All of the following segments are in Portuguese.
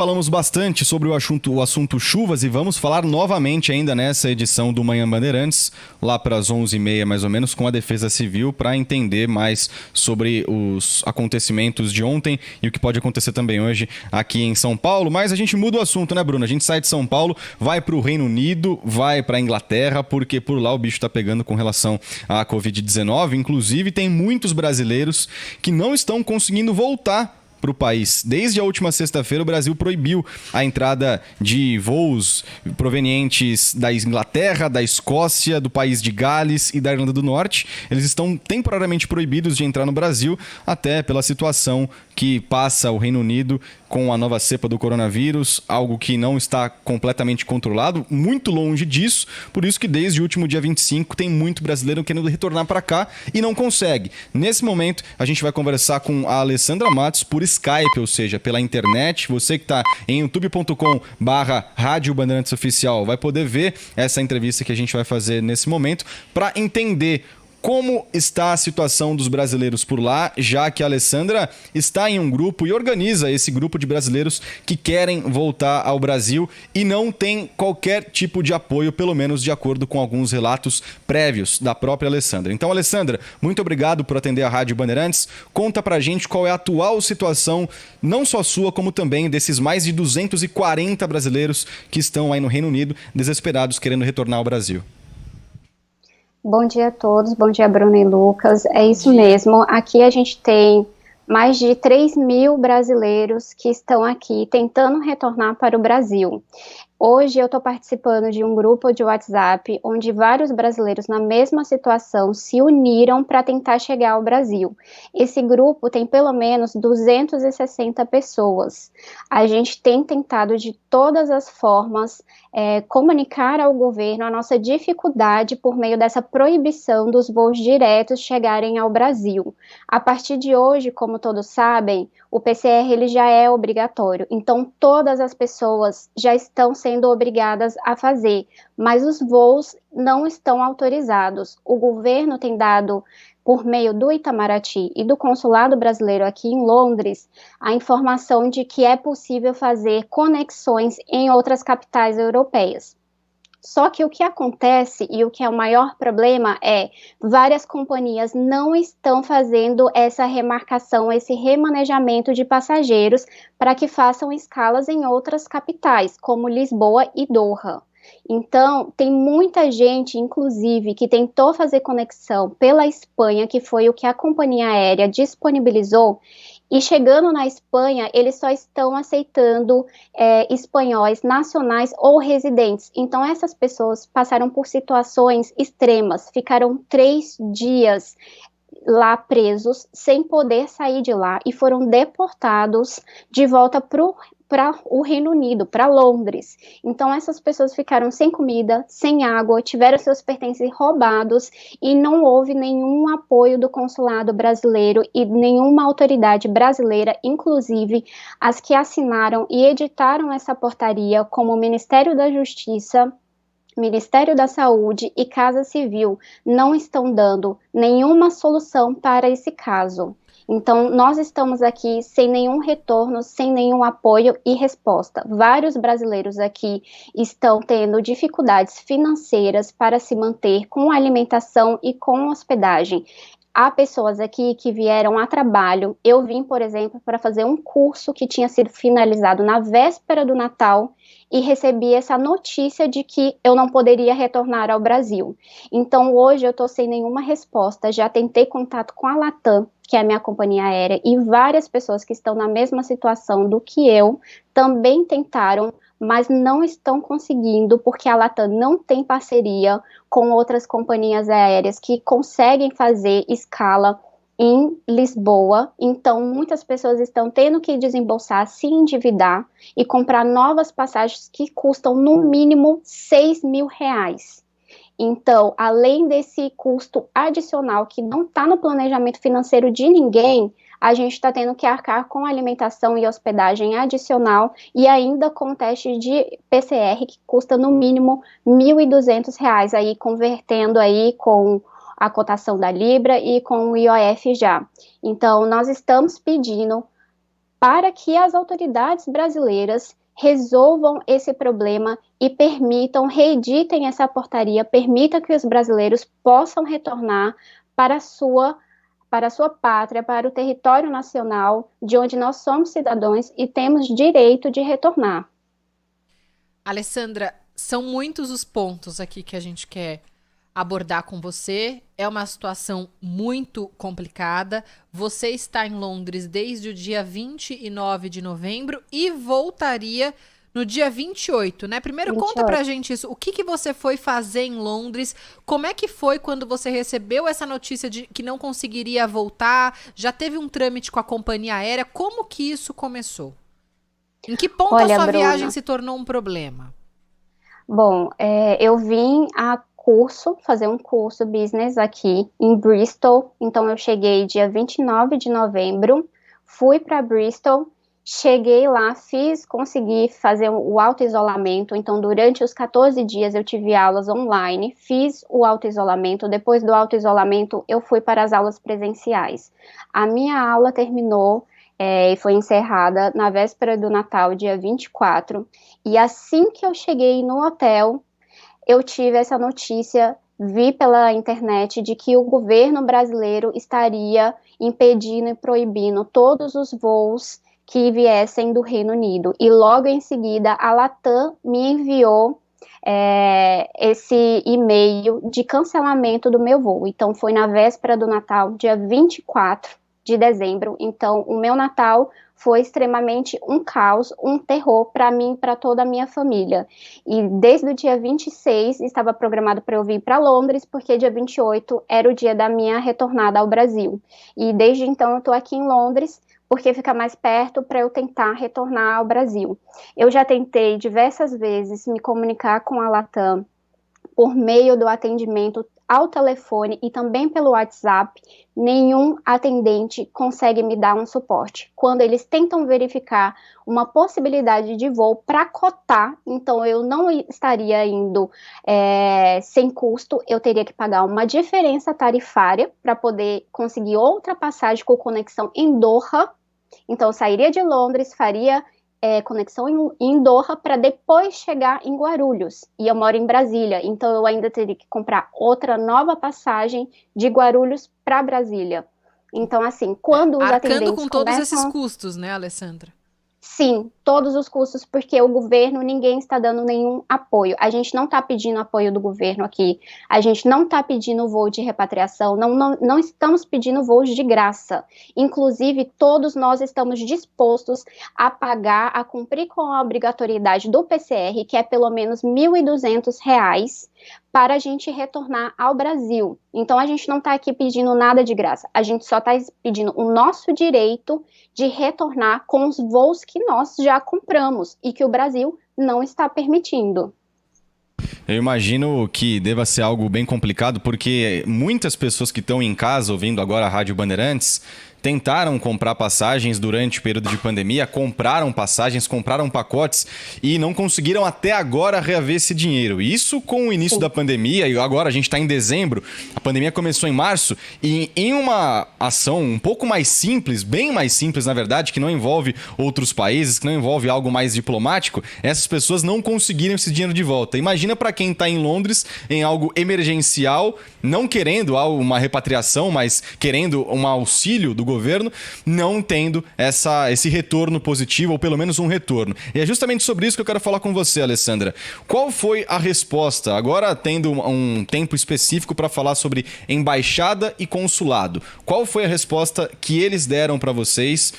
Falamos bastante sobre o assunto chuvas e vamos falar novamente ainda nessa edição do Manhã Bandeirantes, lá para as 11h30 mais ou menos, com a Defesa Civil, para entender mais sobre os acontecimentos de ontem e o que pode acontecer também hoje aqui em São Paulo. Mas a gente muda o assunto, né, Bruno? A gente sai de São Paulo, vai para o Reino Unido, vai para a Inglaterra, porque por lá o bicho está pegando com relação à Covid-19. Inclusive, tem muitos brasileiros que não estão conseguindo voltar para o país. Desde a última sexta-feira, o Brasil proibiu a entrada de voos provenientes da Inglaterra, da Escócia, do país de Gales e da Irlanda do Norte. Eles estão temporariamente proibidos de entrar no Brasil, até pela situação que passa o Reino Unido com a nova cepa do coronavírus, algo que não está completamente controlado, muito longe disso, por isso que desde o último dia 25 tem muito brasileiro querendo retornar para cá e não consegue. Nesse momento, a gente vai conversar com a Alessandra Matos por Skype, ou seja, pela internet. Você que está em youtube.com/Rádio Bandeirantes Oficial vai poder ver essa entrevista que a gente vai fazer nesse momento para entender como está a situação dos brasileiros por lá, já que a Alessandra está em um grupo e organiza esse grupo de brasileiros que querem voltar ao Brasil e não tem qualquer tipo de apoio, pelo menos de acordo com alguns relatos prévios da própria Alessandra. Então, Alessandra, muito obrigado por atender a Rádio Bandeirantes. Conta pra gente qual é a atual situação, não só sua, como também desses mais de 240 brasileiros que estão aí no Reino Unido, desesperados, querendo retornar ao Brasil. Bom dia a todos, bom dia Bruno e Lucas, é isso mesmo, aqui a gente tem mais de 3.000 brasileiros que estão aqui tentando retornar para o Brasil. Hoje eu estou participando de um grupo de WhatsApp onde vários brasileiros na mesma situação se uniram para tentar chegar ao Brasil. Esse grupo tem pelo menos 260 pessoas. A gente tem tentado de todas as formas comunicar ao governo a nossa dificuldade por meio dessa proibição dos voos diretos chegarem ao Brasil. A partir de hoje, como todos sabem, o PCR ele já é obrigatório, então todas as pessoas já estão sendo obrigadas a fazer, mas os voos não estão autorizados. O governo tem dado, por meio do Itamaraty e do Consulado Brasileiro aqui em Londres, a informação de que é possível fazer conexões em outras capitais europeias. Só que o que acontece e o que é o maior problema é várias companhias não estão fazendo essa remarcação, esse remanejamento de passageiros para que façam escalas em outras capitais, como Lisboa e Doha. Então, tem muita gente, inclusive, que tentou fazer conexão pela Espanha, que foi o que a companhia aérea disponibilizou, e chegando na Espanha, eles só estão aceitando espanhóis nacionais ou residentes. Então, essas pessoas passaram por situações extremas, ficaram 3 dias lá presos, sem poder sair de lá, e foram deportados de volta para o Reino Unido, para Londres. Então essas pessoas ficaram sem comida, sem água, tiveram seus pertences roubados e não houve nenhum apoio do consulado brasileiro e nenhuma autoridade brasileira, inclusive as que assinaram e editaram essa portaria, como o Ministério da Justiça, Ministério da Saúde e Casa Civil, não estão dando nenhuma solução para esse caso. Então, nós estamos aqui sem nenhum retorno, sem nenhum apoio e resposta. Vários brasileiros aqui estão tendo dificuldades financeiras para se manter com alimentação e com hospedagem. Há pessoas aqui que vieram a trabalho. Eu vim, por exemplo, para fazer um curso que tinha sido finalizado na véspera do Natal e recebi essa notícia de que eu não poderia retornar ao Brasil. Então, hoje eu estou sem nenhuma resposta. Já tentei contato com a Latam, que é a minha companhia aérea, e várias pessoas que estão na mesma situação do que eu também tentaram, mas não estão conseguindo, porque a Latam não tem parceria com outras companhias aéreas que conseguem fazer escala em Lisboa. Então muitas pessoas estão tendo que desembolsar, se endividar e comprar novas passagens que custam no mínimo R$ 6.000. Então, além desse custo adicional que não está no planejamento financeiro de ninguém, a gente está tendo que arcar com alimentação e hospedagem adicional e ainda com teste de PCR que custa no mínimo R$ 1.200, aí convertendo aí com a cotação da Libra e com o IOF já. Então, nós estamos pedindo para que as autoridades brasileiras resolvam esse problema e reeditem essa portaria, permita que os brasileiros possam retornar para a sua pátria, para o território nacional, de onde nós somos cidadãos e temos direito de retornar. Alessandra, são muitos os pontos aqui que a gente quer abordar com você. É uma situação muito complicada. Você está em Londres desde o dia 29 de novembro e voltaria no dia 28, né? Primeiro, 28. Conta pra gente isso. O que você foi fazer em Londres? Como é que foi quando você recebeu essa notícia de que não conseguiria voltar? Já teve um trâmite com a companhia aérea? Como que isso começou? Em que ponto a sua viagem se tornou um problema? Bom, eu vim fazer um curso business aqui em Bristol, então eu cheguei dia 29 de novembro, fui para Bristol, cheguei lá, consegui fazer o auto-isolamento, então durante os 14 dias eu tive aulas online, fiz o auto-isolamento, depois do auto-isolamento eu fui para as aulas presenciais. A minha aula terminou e foi encerrada na véspera do Natal, dia 24, e assim que eu cheguei no hotel, eu tive essa notícia, vi pela internet de que o governo brasileiro estaria impedindo e proibindo todos os voos que viessem do Reino Unido. E logo em seguida, a Latam me enviou esse e-mail de cancelamento do meu voo. Então, foi na véspera do Natal, dia 24 de dezembro. Então, o meu Natal foi extremamente um caos, um terror para mim e para toda a minha família. E desde o dia 26 estava programado para eu vir para Londres, porque dia 28 era o dia da minha retornada ao Brasil. E desde então eu estou aqui em Londres, porque fica mais perto para eu tentar retornar ao Brasil. Eu já tentei diversas vezes me comunicar com a Latam por meio do atendimento ao telefone e também pelo WhatsApp, nenhum atendente consegue me dar um suporte. Quando eles tentam verificar uma possibilidade de voo para cotar, então eu não estaria indo sem custo, eu teria que pagar uma diferença tarifária para poder conseguir outra passagem com conexão em Doha. Então eu sairia de Londres, faria conexão em Doha para depois chegar em Guarulhos. E eu moro em Brasília, então eu ainda teria que comprar outra nova passagem de Guarulhos para Brasília. Então, assim, quando os atendentes arcando com todos esses custos, né, Alessandra? Sim, todos os custos, porque o governo, ninguém está dando nenhum apoio. A gente não está pedindo apoio do governo aqui, a gente não está pedindo voo de repatriação, não estamos pedindo voos de graça. Inclusive, todos nós estamos dispostos a pagar, a cumprir com a obrigatoriedade do PCR, que é pelo menos R$ 1.200, para a gente retornar ao Brasil. Então, a gente não está aqui pedindo nada de graça, a gente só está pedindo o nosso direito de retornar com os voos que nós já compramos e que o Brasil não está permitindo. Eu imagino que deva ser algo bem complicado, porque muitas pessoas que estão em casa ouvindo agora a Rádio Bandeirantes tentaram comprar passagens durante o período de pandemia, compraram passagens, compraram pacotes e não conseguiram até agora reaver esse dinheiro. Isso com o início da pandemia, e agora a gente está em dezembro, a pandemia começou em março, e em uma ação um pouco mais simples, bem mais simples na verdade, que não envolve outros países, que não envolve algo mais diplomático, essas pessoas não conseguiram esse dinheiro de volta. Imagina para quem está em Londres, em algo emergencial, não querendo uma repatriação, mas querendo um auxílio do governo, não tendo esse retorno positivo, ou pelo menos um retorno. E é justamente sobre isso que eu quero falar com você, Alessandra. Qual foi a resposta, agora tendo um tempo específico para falar sobre embaixada e consulado, qual foi a resposta que eles deram para vocês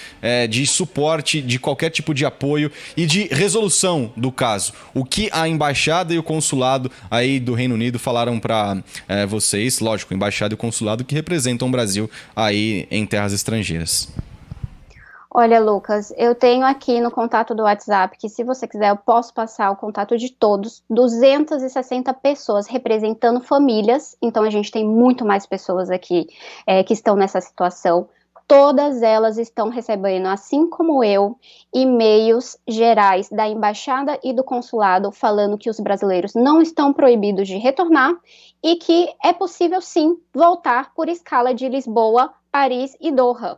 de suporte, de qualquer tipo de apoio e de resolução do caso? O que a embaixada e o consulado aí do Reino Unido falaram para vocês? Lógico, a embaixada e o consulado que representam o Brasil aí em terras estrangeiras. Olha, Lucas, eu tenho aqui no contato do WhatsApp, que se você quiser eu posso passar o contato de todos, 260 pessoas representando famílias, então a gente tem muito mais pessoas aqui que estão nessa situação. Todas elas estão recebendo, assim como eu, e-mails gerais da embaixada e do consulado falando que os brasileiros não estão proibidos de retornar e que é possível sim voltar por escala de Lisboa, Paris e Doha.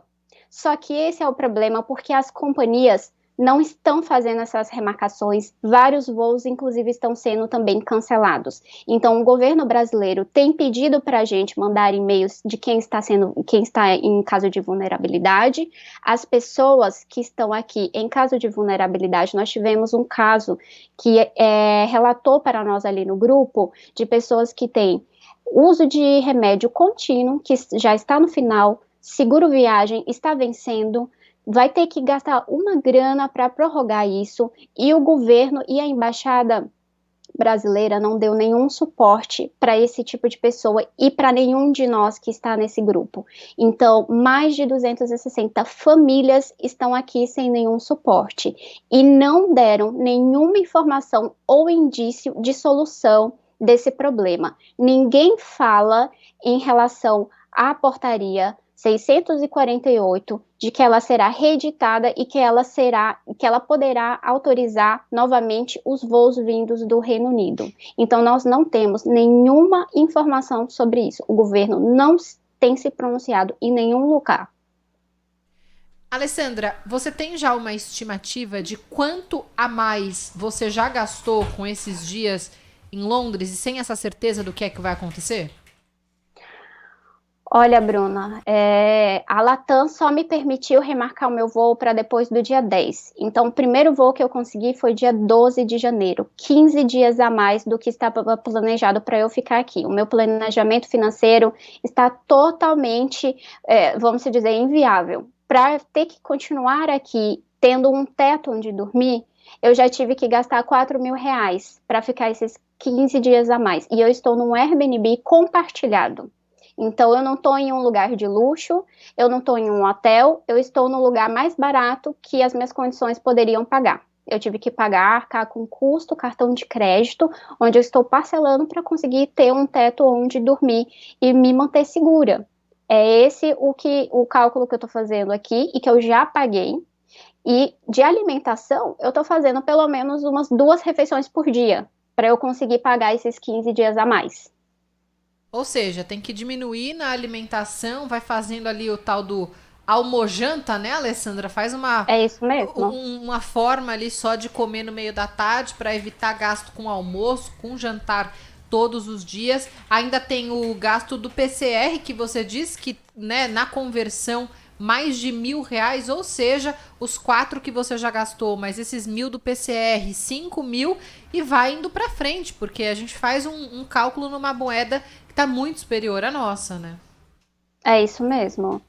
Só que esse é o problema, porque as companhias não estão fazendo essas remarcações, vários voos, inclusive, estão sendo também cancelados. Então, o governo brasileiro tem pedido para a gente mandar e-mails de quem está em caso de vulnerabilidade. As pessoas que estão aqui em caso de vulnerabilidade, nós tivemos um caso que relatou para nós ali no grupo, de pessoas que têm uso de remédio contínuo, que já está no final, seguro viagem está vencendo, vai ter que gastar uma grana para prorrogar isso, e o governo e a embaixada brasileira não deu nenhum suporte para esse tipo de pessoa e para nenhum de nós que está nesse grupo. Então, mais de 260 famílias estão aqui sem nenhum suporte e não deram nenhuma informação ou indício de solução desse problema. Ninguém fala em relação à portaria 648, de que ela será reeditada e que ela poderá autorizar novamente os voos vindos do Reino Unido. Então, nós não temos nenhuma informação sobre isso. O governo não tem se pronunciado em nenhum lugar. Alessandra, você tem já uma estimativa de quanto a mais você já gastou com esses dias em Londres e sem essa certeza do que é que vai acontecer? Olha, Bruna, a Latam só me permitiu remarcar o meu voo para depois do dia 10. Então, o primeiro voo que eu consegui foi dia 12 de janeiro, 15 dias a mais do que estava planejado para eu ficar aqui. O meu planejamento financeiro está totalmente, vamos dizer, inviável. Para ter que continuar aqui, tendo um teto onde dormir, eu já tive que gastar R$ 4.000 para ficar esses 15 dias a mais. E eu estou num Airbnb compartilhado. Então, eu não estou em um lugar de luxo, eu não estou em um hotel, eu estou no lugar mais barato que as minhas condições poderiam pagar. Eu tive que arcar com custo, cartão de crédito, onde eu estou parcelando para conseguir ter um teto onde dormir e me manter segura. É esse o cálculo que eu estou fazendo aqui e que eu já paguei. E de alimentação, eu estou fazendo pelo menos umas 2 refeições por dia, para eu conseguir pagar esses 15 dias a mais. Ou seja, tem que diminuir na alimentação, vai fazendo ali o tal do almojanta, né, Alessandra? Faz É isso mesmo. uma forma ali só de comer no meio da tarde para evitar gasto com almoço, com jantar todos os dias. Ainda tem o gasto do PCR, que você disse que, né, na conversão, mais de R$ 1.000, ou seja, os 4 que você já gastou, mas esses 1.000 do PCR, 5.000, e vai indo para frente, porque a gente faz um cálculo numa moeda que está muito superior à nossa, né? É isso mesmo.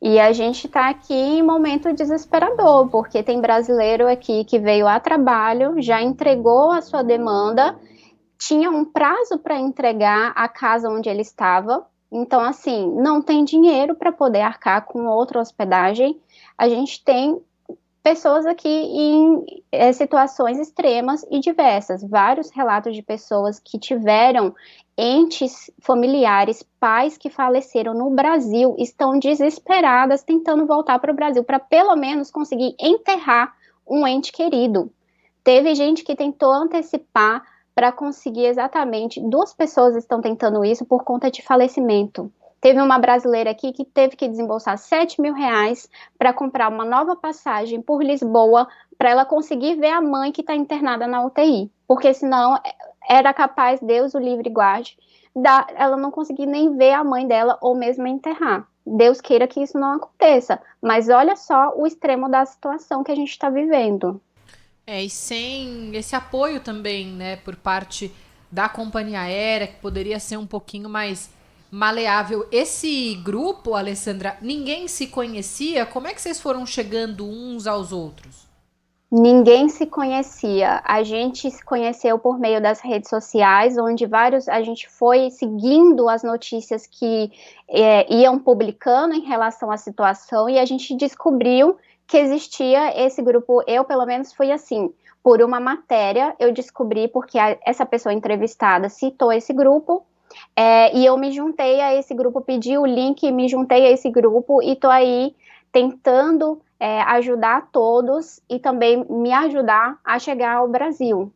E a gente está aqui em momento desesperador, porque tem brasileiro aqui que veio a trabalho, já entregou a sua demanda, tinha um prazo para entregar a casa onde ele estava. Então, assim, não tem dinheiro para poder arcar com outra hospedagem. A gente tem pessoas aqui em situações extremas e diversas. Vários relatos de pessoas que tiveram entes familiares, pais que faleceram no Brasil, estão desesperadas tentando voltar para o Brasil para pelo menos conseguir enterrar um ente querido. Teve gente que tentou antecipar para conseguir exatamente, 2 pessoas estão tentando isso por conta de falecimento. Teve uma brasileira aqui que teve que desembolsar R$ 7.000 para comprar uma nova passagem por Lisboa para ela conseguir ver a mãe que está internada na UTI, porque senão era capaz, Deus o livre guarde, ela não conseguir nem ver a mãe dela ou mesmo enterrar. Deus queira que isso não aconteça, mas olha só o extremo da situação que a gente está vivendo. E sem esse apoio também, né, por parte da companhia aérea, que poderia ser um pouquinho mais maleável. Esse grupo, Alessandra, ninguém se conhecia? Como é que vocês foram chegando uns aos outros? Ninguém se conhecia. A gente se conheceu por meio das redes sociais, onde a gente foi seguindo as notícias que iam publicando em relação à situação, e a gente descobriu que existia esse grupo. Eu, pelo menos, fui assim. Por uma matéria, eu descobri porque essa pessoa entrevistada citou esse grupo, e eu me juntei a esse grupo, pedi o link, me juntei a esse grupo e tô aí tentando ajudar todos e também me ajudar a chegar ao Brasil.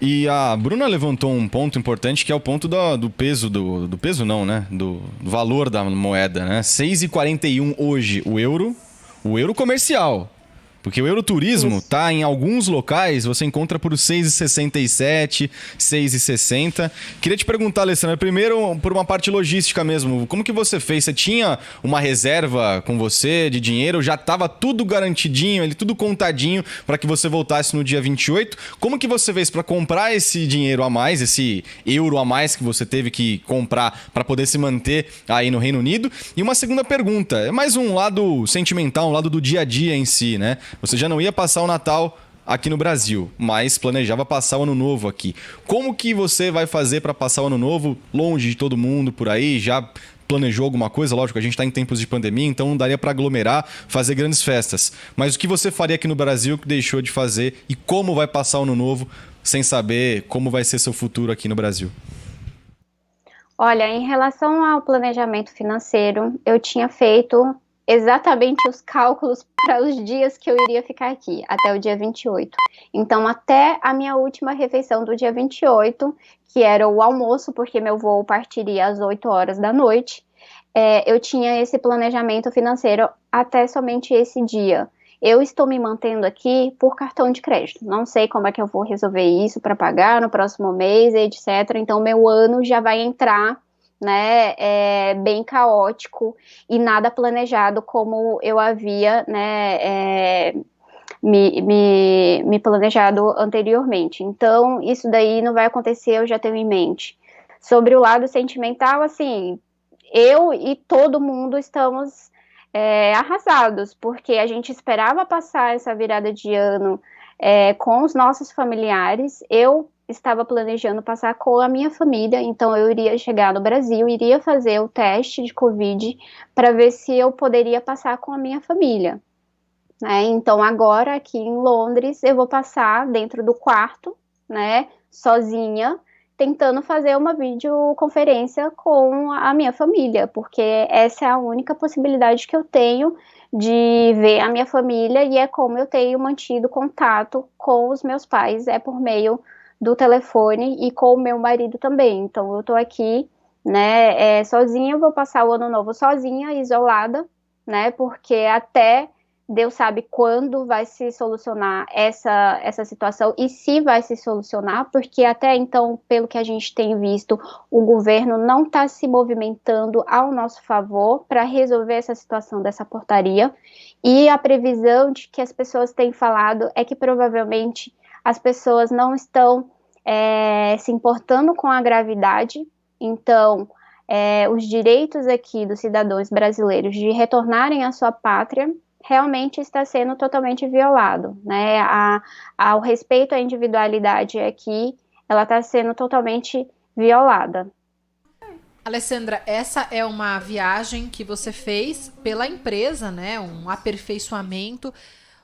E a Bruna levantou um ponto importante, que é o ponto do peso, do peso não, né? Do valor da moeda, né? 6,41 hoje o euro comercial. Porque o Euroturismo tá em alguns locais, você encontra por 6,67, 6,60. Queria te perguntar, Alessandra, primeiro por uma parte logística mesmo, como que você fez? Você tinha uma reserva com você de dinheiro? Já estava tudo garantidinho, ele tudo contadinho para que você voltasse no dia 28? Como que você fez para comprar esse dinheiro a mais, esse euro a mais que você teve que comprar para poder se manter aí no Reino Unido? E uma segunda pergunta, é mais um lado sentimental, um lado do dia a dia em si, né? Você já não ia passar o Natal aqui no Brasil, mas planejava passar o Ano Novo aqui. Como que você vai fazer para passar o Ano Novo longe de todo mundo por aí? Já planejou alguma coisa? Lógico, a gente está em tempos de pandemia, então não daria para aglomerar, fazer grandes festas. Mas o que você faria aqui no Brasil que deixou de fazer e como vai passar o Ano Novo sem saber como vai ser seu futuro aqui no Brasil? Olha, em relação ao planejamento financeiro, eu tinha feito exatamente os cálculos para os dias que eu iria ficar aqui, até o dia 28. Então, até a minha última refeição do dia 28, que era o almoço, porque meu voo partiria às 8 horas da noite, eu tinha esse planejamento financeiro até somente esse dia. Eu estou me mantendo aqui por cartão de crédito. Não sei como é que eu vou resolver isso para pagar no próximo mês, etc. Então, meu ano já vai entrar, né, bem caótico e nada planejado como eu havia, né, me planejado anteriormente. Então, isso daí não vai acontecer, eu já tenho em mente. Sobre o lado sentimental, assim, eu e todo mundo estamos arrasados, porque a gente esperava passar essa virada de ano com os nossos familiares. Eu estava planejando passar com a minha família, então eu iria chegar no Brasil, iria fazer o teste de Covid para ver se eu poderia passar com a minha família. Né? Então agora aqui em Londres eu vou passar dentro do quarto, né, sozinha, tentando fazer uma videoconferência com a minha família, porque essa é a única possibilidade que eu tenho de ver a minha família e é como eu tenho mantido contato com os meus pais, é por meio do telefone e com o meu marido também. Então eu tô aqui, né, sozinha, eu vou passar o ano novo sozinha, isolada, né, porque até Deus sabe quando vai se solucionar essa situação e se vai se solucionar, porque até então, pelo que a gente tem visto, o governo não está se movimentando ao nosso favor para resolver essa situação dessa portaria. E a previsão de que as pessoas têm falado é que provavelmente as pessoas não estão se importando com a gravidade, então os direitos aqui dos cidadãos brasileiros de retornarem à sua pátria realmente está sendo totalmente violado, né? O respeito à individualidade aqui, ela está sendo totalmente violada. Alessandra, essa é uma viagem que você fez pela empresa, né? Um aperfeiçoamento.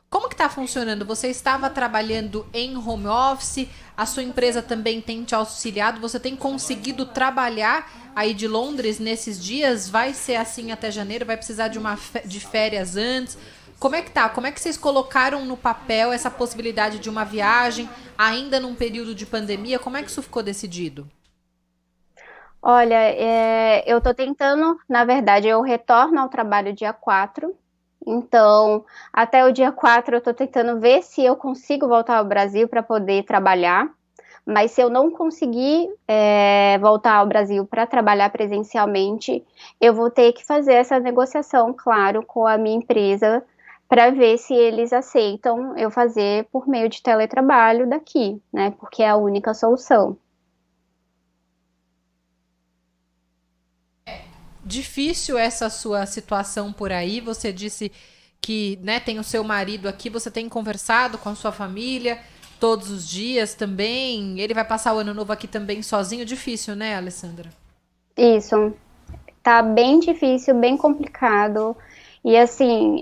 Como que está funcionando? Você estava trabalhando em home office, a sua empresa também tem te auxiliado, você tem conseguido trabalhar aí de Londres nesses dias? Vai ser assim até janeiro? Vai precisar de férias antes? Como é que tá? Como é que vocês colocaram no papel essa possibilidade de uma viagem ainda num período de pandemia? Como é que isso ficou decidido? Olha, eu estou tentando, na verdade, eu retorno ao trabalho dia 4. Então, até o dia 4 eu estou tentando ver se eu consigo voltar ao Brasil para poder trabalhar, mas se eu não conseguir voltar ao Brasil para trabalhar presencialmente, eu vou ter que fazer essa negociação, claro, com a minha empresa, para ver se eles aceitam eu fazer por meio de teletrabalho daqui, né, porque é a única solução. Difícil essa sua situação por aí. Você disse que, né, tem o seu marido aqui, você tem conversado com a sua família todos os dias também. Ele vai passar o ano novo aqui também sozinho. Difícil, né, Alessandra? Isso, tá bem difícil, bem complicado. E assim,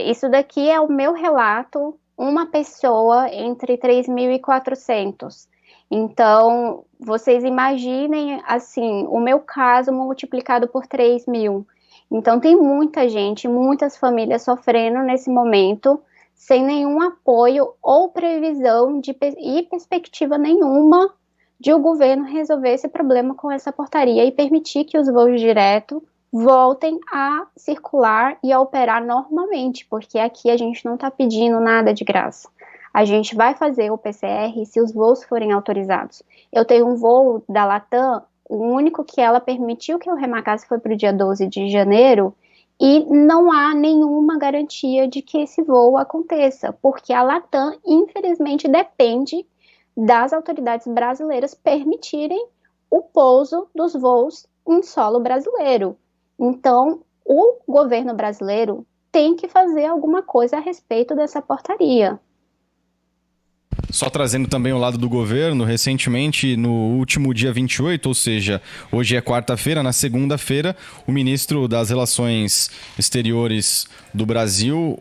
isso daqui é o meu relato, uma pessoa entre 3.400. Então, vocês imaginem, assim, o meu caso multiplicado por 3.000. Então, tem muita gente, muitas famílias sofrendo nesse momento, sem nenhum apoio ou previsão e perspectiva nenhuma de o governo resolver esse problema com essa portaria e permitir que os voos diretos voltem a circular e a operar normalmente, porque aqui a gente não está pedindo nada de graça. A gente vai fazer o PCR se os voos forem autorizados. Eu tenho um voo da Latam, o único que ela permitiu que eu remarcasse foi para o dia 12 de janeiro, e não há nenhuma garantia de que esse voo aconteça, porque a Latam, infelizmente, depende das autoridades brasileiras permitirem o pouso dos voos em solo brasileiro. Então, o governo brasileiro tem que fazer alguma coisa a respeito dessa portaria. Só trazendo também o lado do governo, recentemente, no último dia 28, ou seja, hoje é quarta-feira, na segunda-feira, o ministro das Relações Exteriores do Brasil,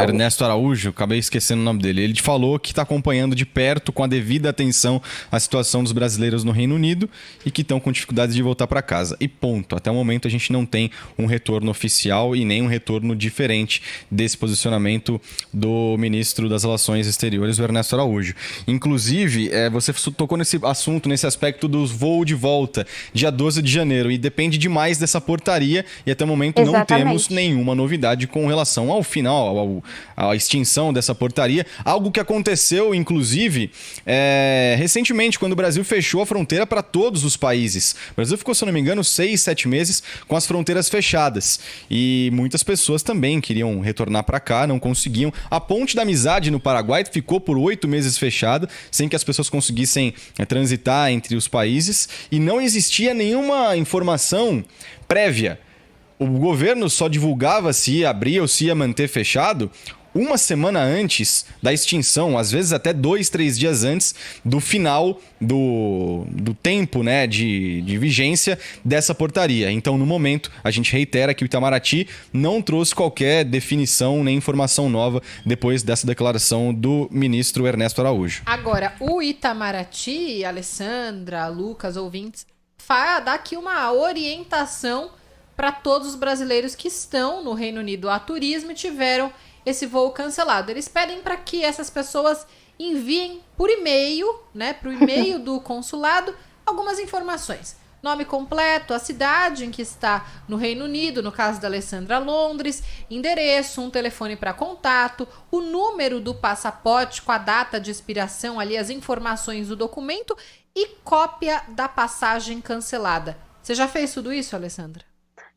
Ernesto Araújo, acabei esquecendo o nome dele. Ele falou que está acompanhando de perto, com a devida atenção, a situação dos brasileiros no Reino Unido e que estão com dificuldades de voltar para casa. E ponto. Até o momento a gente não tem um retorno oficial e nem um retorno diferente desse posicionamento do ministro das Relações Exteriores, o Ernesto Araújo. Inclusive, você tocou nesse assunto, nesse aspecto dos voos de volta, dia 12 de janeiro, e depende demais dessa portaria e até o momento não temos nenhuma novidade com relação ao final, à extinção dessa portaria. Algo que aconteceu, inclusive, recentemente, quando o Brasil fechou a fronteira para todos os países. O Brasil ficou, se eu não me engano, 6, 7 meses com as fronteiras fechadas. E muitas pessoas também queriam retornar para cá, não conseguiam. A Ponte da Amizade no Paraguai ficou por 8 meses fechada, sem que as pessoas conseguissem transitar entre os países. E não existia nenhuma informação prévia. O governo só divulgava se ia abrir ou se ia manter fechado uma semana antes da extinção, às vezes até 2, 3 dias antes do final do tempo, né, de vigência dessa portaria. Então, no momento, a gente reitera que o Itamaraty não trouxe qualquer definição nem informação nova depois dessa declaração do ministro Ernesto Araújo. Agora, o Itamaraty, Alessandra, Lucas, ouvintes, dá aqui uma orientação para todos os brasileiros que estão no Reino Unido a turismo e tiveram esse voo cancelado. Eles pedem para que essas pessoas enviem por e-mail, né, para o e-mail do consulado, algumas informações. Nome completo, a cidade em que está no Reino Unido, no caso da Alessandra, Londres, endereço, um telefone para contato, o número do passaporte com a data de expiração, ali as informações do documento e cópia da passagem cancelada. Você já fez tudo isso, Alessandra?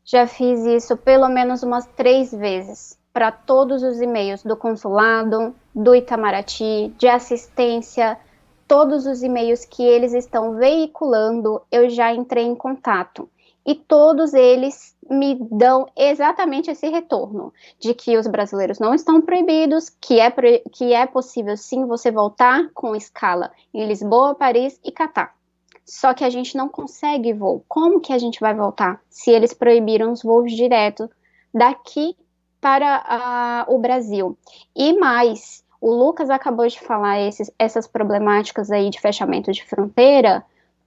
Já fiz isso pelo menos umas 3 vezes, para todos os e-mails do consulado, do Itamaraty, de assistência, todos os e-mails que eles estão veiculando, eu já entrei em contato. E todos eles me dão exatamente esse retorno, de que os brasileiros não estão proibidos, que é possível sim você voltar com escala em Lisboa, Paris e Catar. Só que a gente não consegue voo. Como que a gente vai voltar se eles proibiram os voos diretos daqui para o Brasil? E mais, o Lucas acabou de falar essas problemáticas aí de fechamento de fronteira.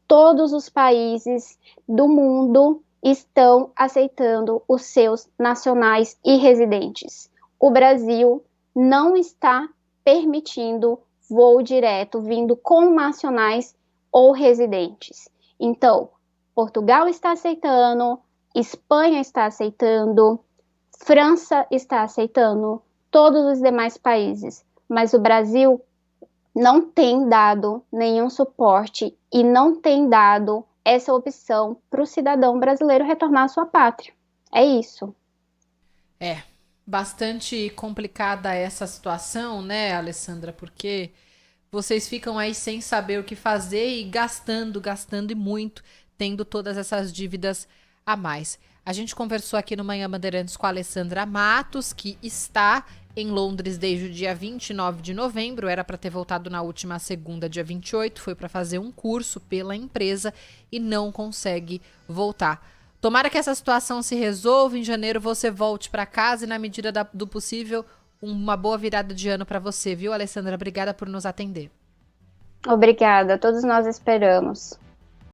Todos os países do mundo estão aceitando os seus nacionais e residentes. O Brasil não está permitindo voo direto vindo com nacionais ou residentes. Então, Portugal está aceitando, Espanha está aceitando, França está aceitando, todos os demais países. Mas o Brasil não tem dado nenhum suporte e não tem dado essa opção para o cidadão brasileiro retornar à sua pátria. É isso. É bastante complicada essa situação, né, Alessandra? Porque vocês ficam aí sem saber o que fazer e gastando e muito, tendo todas essas dívidas a mais. A gente conversou aqui no Manhã Bandeirantes com a Alessandra Matos, que está em Londres desde o dia 29 de novembro, era para ter voltado na última segunda, dia 28, foi para fazer um curso pela empresa e não consegue voltar. Tomara que essa situação se resolva, em janeiro você volte para casa e, na medida do possível, uma boa virada de ano para você, viu, Alessandra? Obrigada por nos atender. Obrigada, todos nós esperamos.